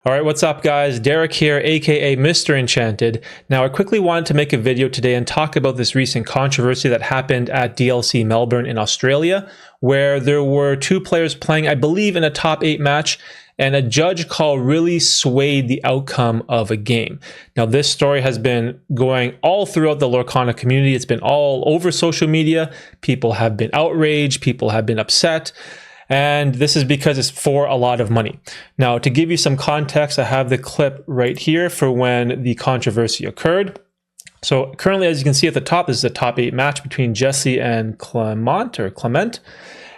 All right, what's up guys? Derek here, aka Mr. Enchanted. Now I quickly wanted to make a video today and talk about this recent controversy that happened at DLC Melbourne in Australia, where there were two players playing, I believe, in a top 8 match, and a judge call really swayed the outcome of a game. Now this story has been going all throughout the Lorcana community. It's been all over social media. People have been outraged, people have been upset. And this is because it's for a lot of money. Now, to give you some context, I have the clip right here for when the controversy occurred. So currently, as you can see at the top, this is a top 8 match between Jesse and Clement.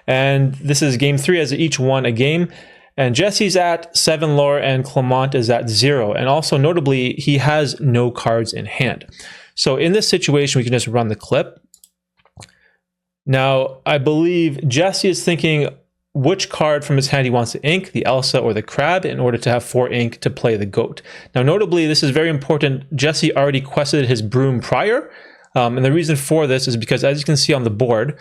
And this is game 3 as they each won a game. And Jesse's at 7 lore and Clement is at 0. And also notably, he has no cards in hand. So in this situation, we can just run the clip. Now, I believe Jesse is thinking which card from his hand he wants to ink, the Elsa or the Crab, in order to have 4 ink to play the Goat. Now, notably, this is very important. Jesse already quested his Broom prior, and the reason for this is because, as you can see on the board,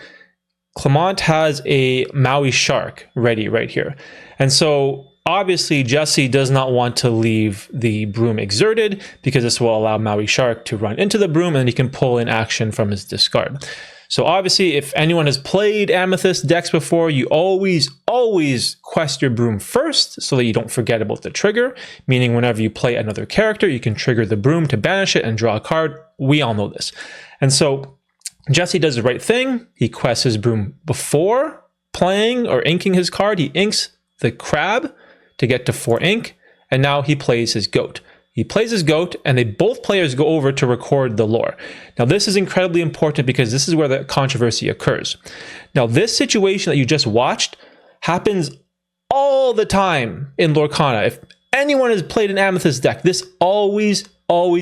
Clement has a Maui Shark ready right here. And so, obviously, Jesse does not want to leave the Broom exerted, because this will allow Maui Shark to run into the Broom, and he can pull in action from his discard. So obviously, if anyone has played Amethyst decks before, you always quest your Broom first so that you don't forget about the trigger, meaning whenever you play another character, you can trigger the Broom to banish it and draw a card. We all know this. And so Jesse does the right thing. He quests his Broom before playing or inking his card. He inks the Crab to get to 4 ink, and now he plays his Goat. He plays his Goat, and both players go over to record the lore. Now, this is incredibly important because this is where the controversy occurs. Now, this situation that you just watched happens all the time in Lorcana. If anyone has played an Amethyst deck, this always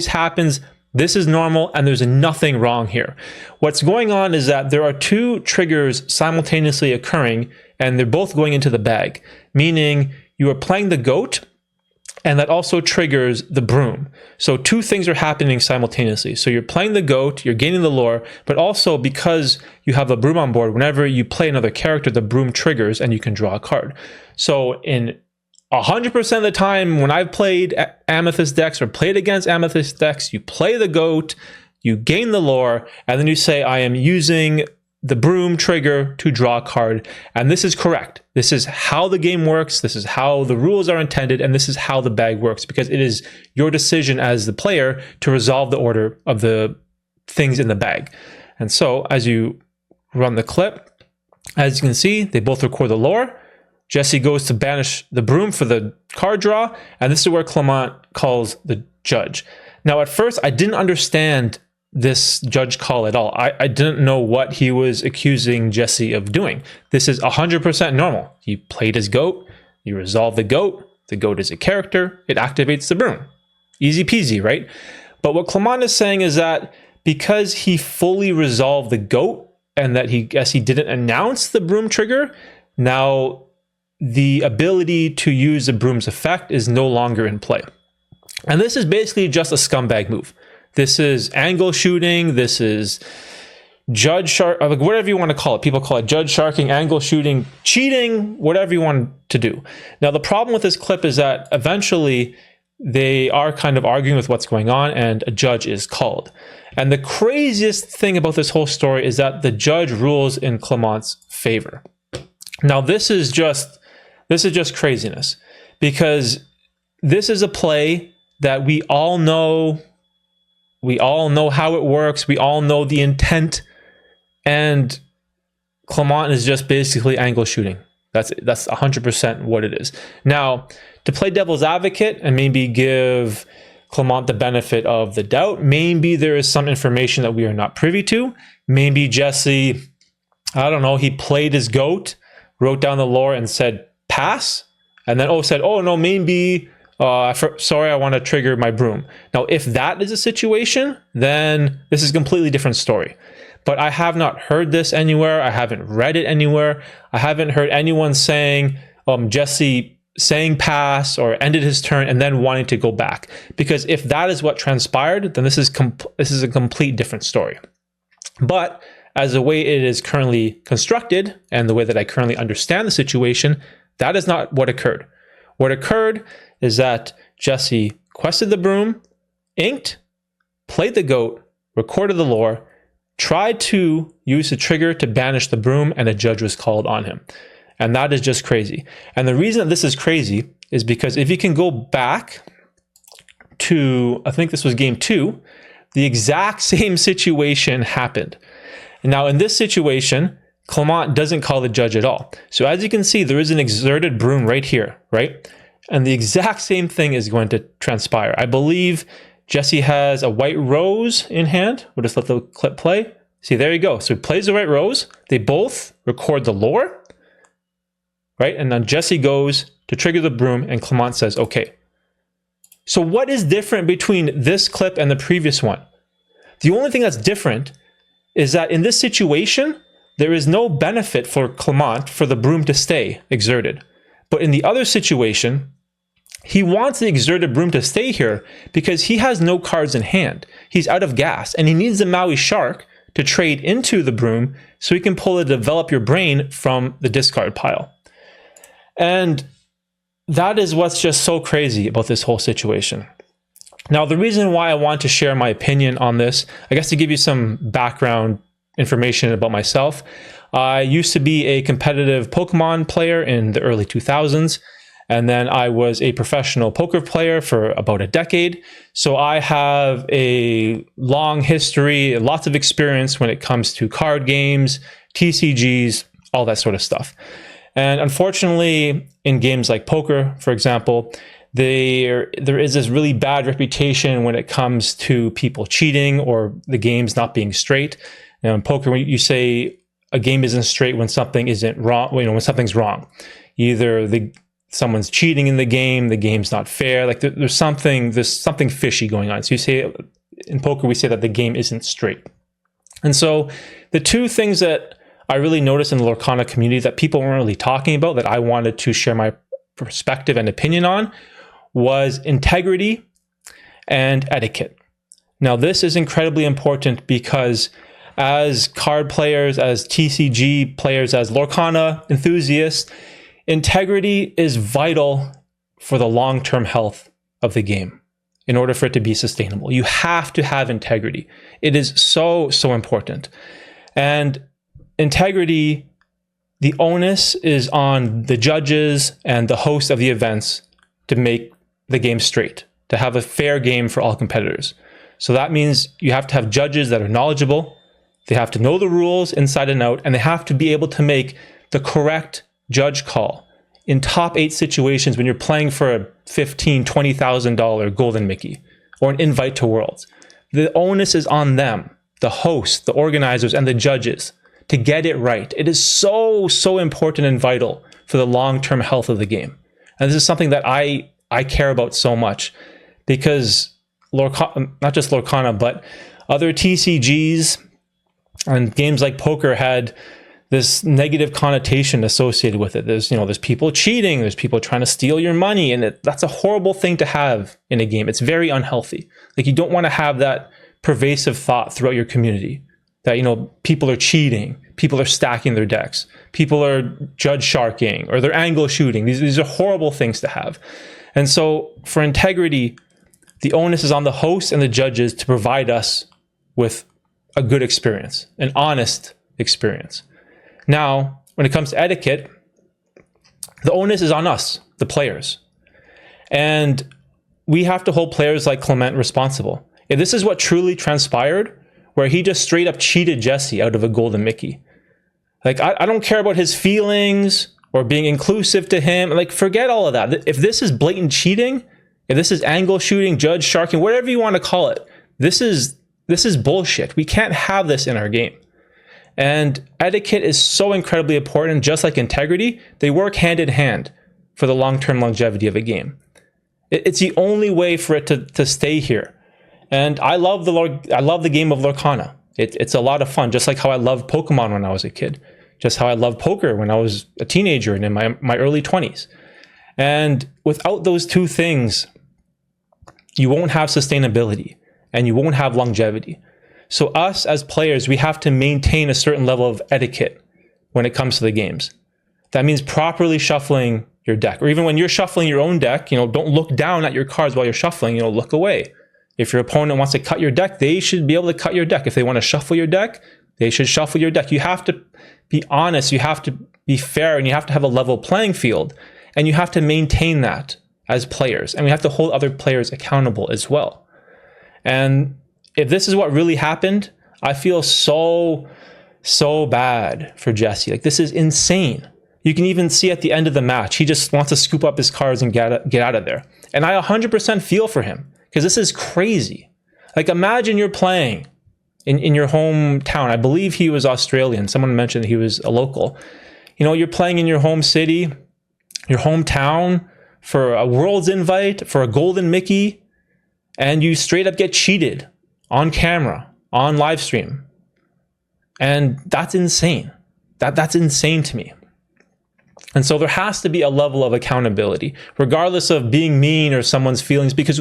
happens. This is normal, and there's nothing wrong here. What's going on is that there are 2 triggers simultaneously occurring, and they're both going into the bag, meaning you are playing the Goat, and that also triggers the Broom. So 2 things are happening simultaneously. So you're playing the Goat, you're gaining the lore, but also because you have a Broom on board, whenever you play another character, the Broom triggers and you can draw a card. So in 100% of the time when I've played Amethyst decks or played against Amethyst decks, you play the Goat, you gain the lore, and then you say, I am using the Broom trigger to draw a card. And this is correct. This is how the game works. This is how the rules are intended. And this is how the bag works, because it is your decision as the player to resolve the order of the things in the bag. And so as you run the clip, as you can see, they both record the lore. Jesse goes to banish the Broom for the card draw. And this is where Clement calls the judge. Now, at first, I didn't understand this judge call at all. I didn't know what he was accusing Jesse of doing. This is 100% normal. He played his Goat, you resolve the Goat is a character, it activates the Broom. Easy peasy, right? But what Clement is saying is that because he fully resolved the Goat and that he didn't announce the Broom trigger, now the ability to use the Broom's effect is no longer in play. And this is basically just a scumbag move. This is angle shooting. This is judge shark, like whatever you want to call it. People call it judge sharking, angle shooting, cheating, whatever you want to do. Now, the problem with this clip is that eventually they are kind of arguing with what's going on, and a judge is called. And the craziest thing about this whole story is that the judge rules in Clement's favor. Now, this is just craziness, because this is a play that we all know. We all know how it works. We all know the intent. And Clement is just basically angle shooting. That's 100% what it is. Now, to play devil's advocate and maybe give Clement the benefit of the doubt, maybe there is some information that we are not privy to. Maybe Jesse, I don't know, he played his Goat, wrote down the lore and said pass, and then said, oh no, maybe sorry, I want to trigger my Broom. Now, if that is a situation, then this is a completely different story. But I have not heard this anywhere. I haven't read it anywhere. I haven't heard anyone saying Jesse saying pass or ended his turn and then wanting to go back. Because if that is what transpired, then this is a complete different story. But as the way it is currently constructed and the way that I currently understand the situation, that is not what occurred. What occurred is that Jesse quested the broom, inked, played the goat, recorded the lore, tried to use the trigger to banish the broom, and a judge was called on him. And that is just crazy. And the reason that this is crazy is because if you can go back to, I think this was game 2, the exact same situation happened. Now in this situation, Clement doesn't call the judge at all. So as you can see, there is an exerted broom right here, right? And the exact same thing is going to transpire. I believe Jesse has a white rose in hand. We'll just let the clip play. See, there you go. So he plays the white rose. They both record the lore, right? And then Jesse goes to trigger the broom and Clement says, okay. So what is different between this clip and the previous one? The only thing that's different is that in this situation, there is no benefit for Clement for the broom to stay exerted. But in the other situation, he wants the exerted broom to stay here because he has no cards in hand. He's out of gas and he needs the Maui Shark to trade into the broom so he can pull the Develop Your Brain from the discard pile. And that is what's just so crazy about this whole situation. Now, the reason why I want to share my opinion on this, I guess to give you some background information about myself. I used to be a competitive Pokemon player in the early 2000s, and then I was a professional poker player for about a decade. So I have a long history, lots of experience when it comes to card games, TCGs, all that sort of stuff. And unfortunately, in games like poker, for example, there is this really bad reputation when it comes to people cheating or the games not being straight. Now, in poker, when you say a game isn't straight when something isn't wrong, when something's wrong, either someone's cheating in the game's not fair. Like there's something fishy going on. So you say in poker, we say that the game isn't straight. And so the two things that I really noticed in the Lorcana community that people weren't really talking about that I wanted to share my perspective and opinion on was integrity and etiquette. Now, this is incredibly important because as card players, as TCG players, as Lorcana enthusiasts, integrity is vital for the long-term health of the game in order for it to be sustainable. You have to have integrity. It is so, so important. And integrity, the onus is on the judges and the host of the events to make the game straight, to have a fair game for all competitors. So that means you have to have judges that are knowledgeable, they have to know the rules inside and out, and they have to be able to make the correct judge call in top 8 situations when you're playing for a $15,000, $20,000 Golden Mickey or an invite to Worlds. The onus is on them, the hosts, the organizers, and the judges to get it right. It is so, so important and vital for the long-term health of the game. And this is something that I care about so much because not just Lorcana, but other TCGs and games like poker had this negative connotation associated with it. There's people cheating, there's people trying to steal your money, and that's a horrible thing to have in a game. It's very unhealthy. Like, you don't want to have that pervasive thought throughout your community that, people are cheating, people are stacking their decks, people are judge sharking, or they're angle shooting. These are horrible things to have. And so for integrity, the onus is on the hosts and the judges to provide us with a good experience, an honest experience. Now, when it comes to etiquette, the onus is on us, the players. And we have to hold players like Clement responsible. If this is what truly transpired, where he just straight up cheated Jesse out of a Golden Mickey, like, I don't care about his feelings or being inclusive to him. Like, forget all of that. If this is blatant cheating, if this is angle shooting, judge sharking, whatever you want to call it, this is bullshit. We can't have this in our game. And etiquette is so incredibly important. Just like integrity, they work hand in hand for the long-term longevity of a game. It's the only way for it to stay here. And I love the game of Lorcana. It's a lot of fun, just like how I loved Pokemon when I was a kid, just how I loved poker when I was a teenager and in my early 20s. And without those two things, you won't have sustainability and you won't have longevity. So us as players, we have to maintain a certain level of etiquette when it comes to the games. That means properly shuffling your deck. Or even when you're shuffling your own deck, you know, don't look down at your cards while you're shuffling, you know, look away. If your opponent wants to cut your deck, they should be able to cut your deck. If they want to shuffle your deck, they should shuffle your deck. You have to be honest, you have to be fair, and you have to have a level playing field, and you have to maintain that as players, and we have to hold other players accountable as well. And if this is what really happened, I feel so bad for Jesse. Like, this is insane. You can even see at the end of the match, he just wants to scoop up his cards and get out of there. And I 100% feel for him, because this is crazy. Like, imagine you're playing in your hometown. I believe he was Australian. Someone mentioned he was a local. You know, you're playing in your home city, your hometown, for a Worlds invite, for a Golden Mickey, and you straight up get cheated on camera, on live stream. And that's insane. That's insane to me. And so there has to be a level of accountability, regardless of being mean or someone's feelings, because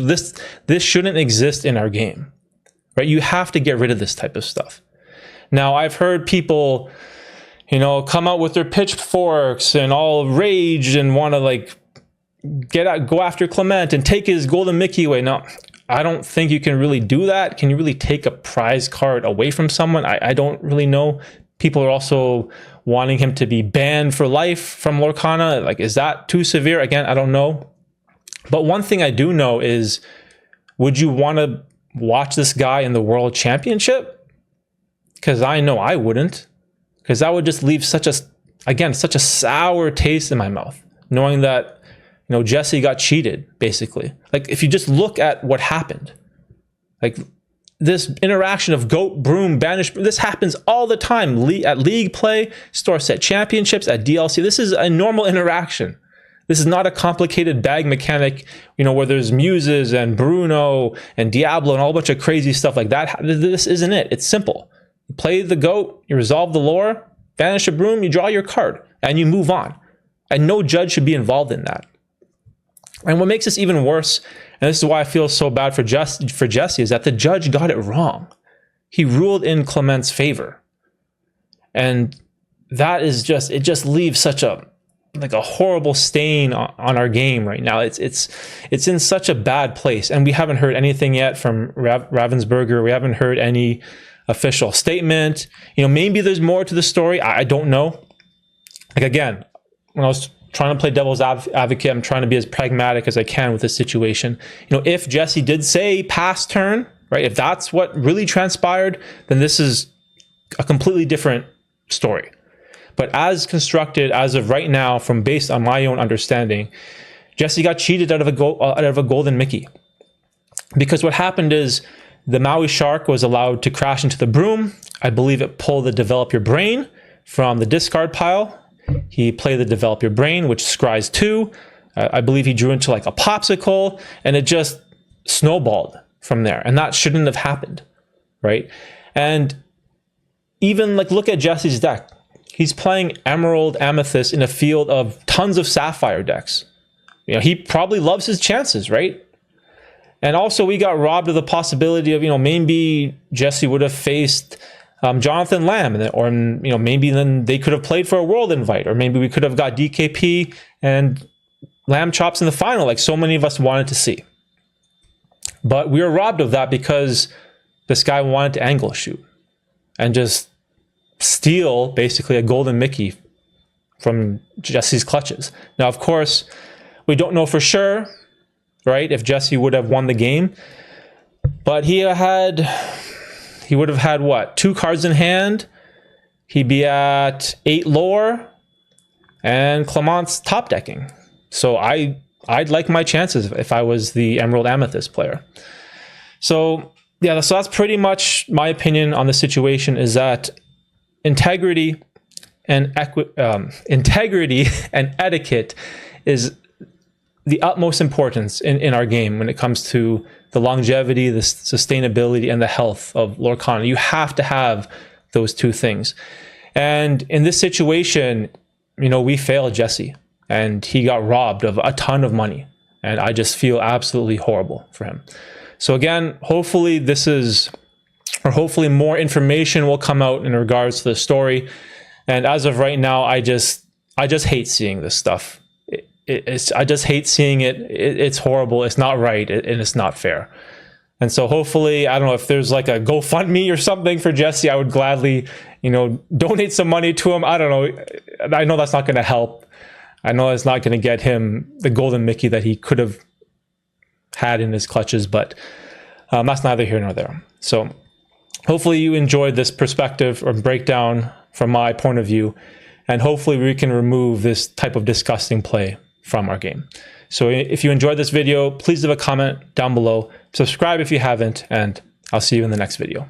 this shouldn't exist in our game, right? You have to get rid of this type of stuff. Now, I've heard people, you know, come out with their pitchforks and all rage and want to like go after Clement and take his Golden Mickey away. Now, I don't think you can really do that. Can you really take a prize card away from someone? I don't really know. People are also wanting him to be banned for life from Lorcana. Like, is that too severe? Again, I don't know. But one thing I do know is, would you want to watch this guy in the World Championship? Because I know I wouldn't. Because that would just leave such a sour taste in my mouth, knowing that, you know, Jesse got cheated, basically. Like, if you just look at what happened, like this interaction of GOAT, Broom, Banish, this happens all the time at league play, store set championships, at DLC. This is a normal interaction. This is not a complicated bag mechanic, you know, where there's Muses and Bruno and Diablo and all a bunch of crazy stuff like that. This isn't it. It's simple. You play the GOAT, you resolve the lore, banish a Broom, you draw your card, and you move on. And no judge should be involved in that. And what makes this even worse, and this is why I feel so bad for Jesse, is that the judge got it wrong. He ruled in Clement's favor. And that is just, it just leaves such a horrible stain on our game right now. It's in such a bad place. And we haven't heard anything yet from Ravensburger. We haven't heard any official statement. You know, maybe there's more to the story. I don't know. Like, again, when I was trying to play devil's advocate, I'm trying to be as pragmatic as I can with this situation. You know, if Jesse did say pass turn, right, if that's what really transpired, then this is a completely different story. But as constructed, as of right now, based on my own understanding, Jesse got cheated out of a Golden Mickey. Because what happened is the Maui Shark was allowed to crash into the Broom. I believe it pulled the Develop Your Brain from the discard pile. He played the Develop Your Brain, which scries 2. I believe he drew into like a popsicle, and it just snowballed from there. And that shouldn't have happened, right? And even like, look at Jesse's deck. He's playing Emerald, Amethyst in a field of tons of Sapphire decks. You know, he probably loves his chances, right? And also, we got robbed of the possibility of, you know, maybe Jesse would have faced Jonathan Lamb, or, you know, maybe then they could have played for a World invite, or maybe we could have got DKP and Lamb Chops in the final, like so many of us wanted to see. But we were robbed of that because this guy wanted to angle shoot and just steal basically a Golden Mickey from Jesse's clutches. Now, of course, we don't know for sure, right, if Jesse would have won the game, but he would have had what, 2 cards in hand. He'd be at 8 lore, and Clement's top decking. So I'd like my chances if I was the Emerald Amethyst player. So yeah, so that's pretty much my opinion on the situation, is that integrity and etiquette is the utmost importance in our game when it comes to the longevity, the sustainability, and the health of Lorcana. You have to have those 2 things. And in this situation, you know, we failed Jesse, and he got robbed of a ton of money. And I just feel absolutely horrible for him. So again, hopefully more information will come out in regards to the story. And as of right now, I just hate seeing this stuff. I just hate seeing it. It's horrible. It's not right, and it's not fair. And so hopefully, I don't know if there's like a GoFundMe or something for Jesse, I would gladly, donate some money to him. I don't know. I know that's not going to help. I know it's not going to get him the golden Mickey that he could have had in his clutches, but that's neither here nor there. So hopefully you enjoyed this perspective or breakdown from my point of view, and hopefully we can remove this type of disgusting play from our game. So if you enjoyed this video, please leave a comment down below, subscribe if you haven't, and I'll see you in the next video.